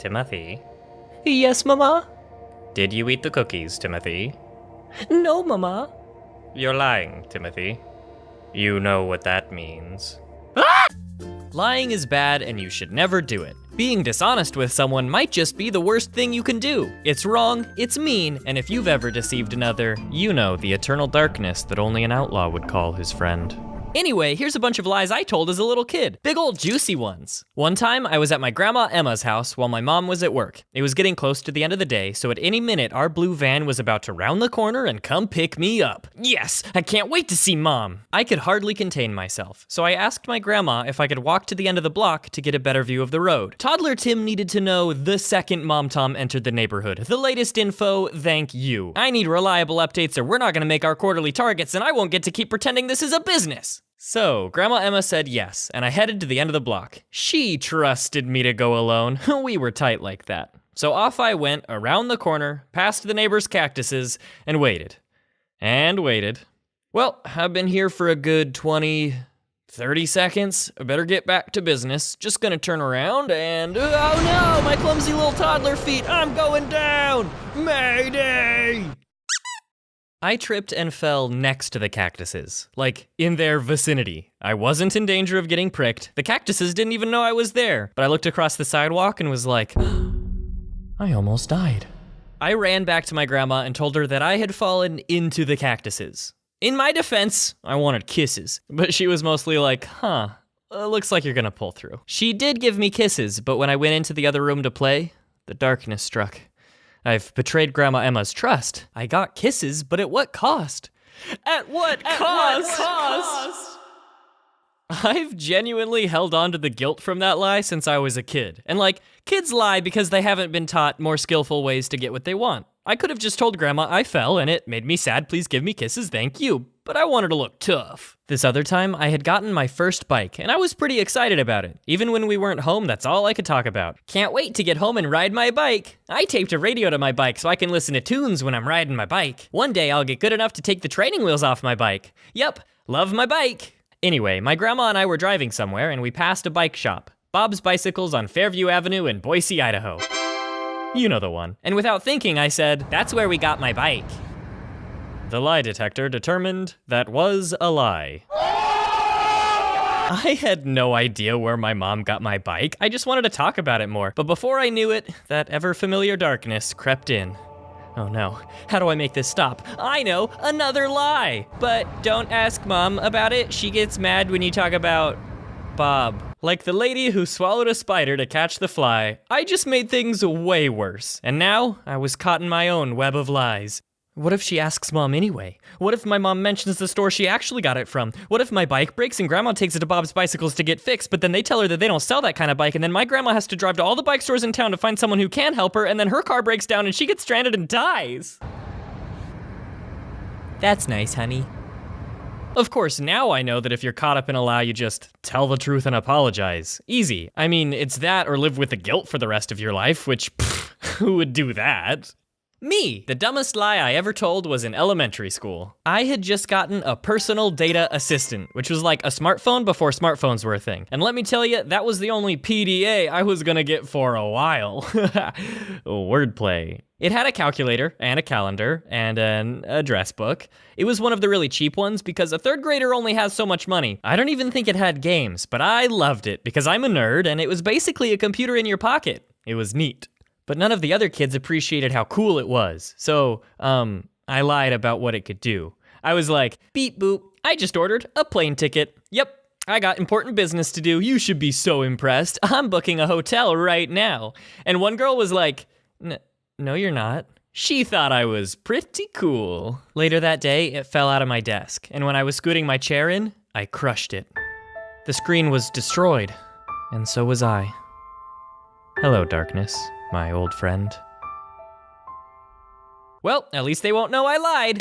Timothy, Yes, Mama? did you eat the cookies, Timothy? No, Mama. You're lying, Timothy. You know what that means. Lying is bad and you should never do it. Being dishonest with someone might just be the worst thing you can do. It's wrong, it's mean, and if you've ever deceived another, you know the eternal darkness that only an outlaw would call his friend. Anyway, here's a bunch of lies I told as a little kid. Big old juicy ones. One time, I was at my grandma Emma's house while my mom was at work. It was getting close to the end of the day, so at any minute, our blue van was about to round the corner and come pick me up. Yes, I can't wait to see Mom. I could hardly contain myself, so I asked my grandma if I could walk to the end of the block to get a better view of the road. Toddler Tim needed to know the second Mom Tom entered the neighborhood. The latest info, thank you. I need reliable updates or we're not gonna make our quarterly targets and I won't get to keep pretending this is a business. So, Grandma Emma said yes, and I headed to the end of the block. She trusted me to go alone. We were tight like that. So off I went, around the corner, past the neighbor's cactuses, and waited. And waited. Well, I've been here for a good 20, 30 seconds. I better get back to business. Just gonna turn around and, oh no, my clumsy little toddler feet, I'm going down! Mayday! I tripped and fell next to the cactuses, like in their vicinity. I wasn't in danger of getting pricked. The cactuses didn't even know I was there, but I looked across the sidewalk and was like, I almost died. I ran back to my grandma and told her that I had fallen into the cactuses. In my defense, I wanted kisses, but she was mostly like, looks like you're gonna pull through. She did give me kisses, but when I went into the other room to play, the darkness struck. I've betrayed Grandma Emma's trust. I got kisses, but at what cost? At what cost? I've genuinely held on to the guilt from that lie since I was a kid. And kids lie because they haven't been taught more skillful ways to get what they want. I could have just told Grandma I fell and it made me sad, please give me kisses, thank you. But I wanted to look tough. This other time, I had gotten my first bike, and I was pretty excited about it. Even when we weren't home, that's all I could talk about. Can't wait to get home and ride my bike. I taped a radio to my bike so I can listen to tunes when I'm riding my bike. One day, I'll get good enough to take the training wheels off my bike. Yep, love my bike. Anyway, my grandma and I were driving somewhere, and we passed a bike shop. Bob's Bicycles on Fairview Avenue in Boise, Idaho. You know the one. And without thinking, I said, that's where we got my bike. The lie detector determined that was a lie. I had no idea where my mom got my bike. I just wanted to talk about it more. But before I knew it, that ever-familiar darkness crept in. Oh no, how do I make this stop? I know, another lie! But don't ask Mom about it. She gets mad when you talk about Bob. Like the lady who swallowed a spider to catch the fly, I just made things way worse. And now, I was caught in my own web of lies. What if she asks Mom anyway? What if my mom mentions the store she actually got it from? What if my bike breaks and Grandma takes it to Bob's Bicycles to get fixed, but then they tell her that they don't sell that kind of bike, and then my grandma has to drive to all the bike stores in town to find someone who can help her, and then her car breaks down and she gets stranded and dies? That's nice, honey. Of course, now I know that if you're caught up in a lie, you just tell the truth and apologize. Easy. I mean, it's that or live with the guilt for the rest of your life, which, who would do that? Me! The dumbest lie I ever told was in elementary school. I had just gotten a personal data assistant, which was like a smartphone before smartphones were a thing. And let me tell you, that was the only PDA I was gonna get for a while. Wordplay. It had a calculator and a calendar and an address book. It was one of the really cheap ones because a third grader only has so much money. I don't even think it had games, but I loved it because I'm a nerd and it was basically a computer in your pocket. It was neat. But none of the other kids appreciated how cool it was. So, I lied about what it could do. I was like, beep boop, I just ordered a plane ticket. Yep, I got important business to do. You should be so impressed. I'm booking a hotel right now. And one girl was like, no, you're not. She thought I was pretty cool. Later that day, it fell out of my desk. And when I was scooting my chair in, I crushed it. The screen was destroyed, and so was I. Hello, darkness. My old friend. Well, at least they won't know I lied.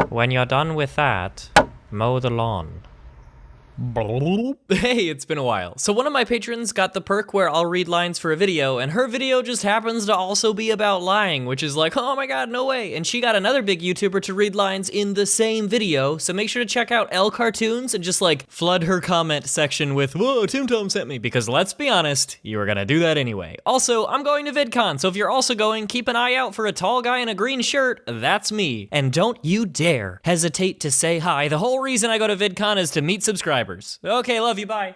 When you're done with that, mow the lawn. Hey, it's been a while. So one of my patrons got the perk where I'll read lines for a video, and her video just happens to also be about lying, which is like, oh my god, no way. And she got another big YouTuber to read lines in the same video, so make sure to check out L Cartoons and just like flood her comment section with, whoa, Tim Tom sent me, because let's be honest, you were gonna do that anyway. Also, I'm going to VidCon, so if you're also going, keep an eye out for a tall guy in a green shirt. That's me. And don't you dare hesitate to say hi. The whole reason I go to VidCon is to meet subscribers. Okay, love you, bye.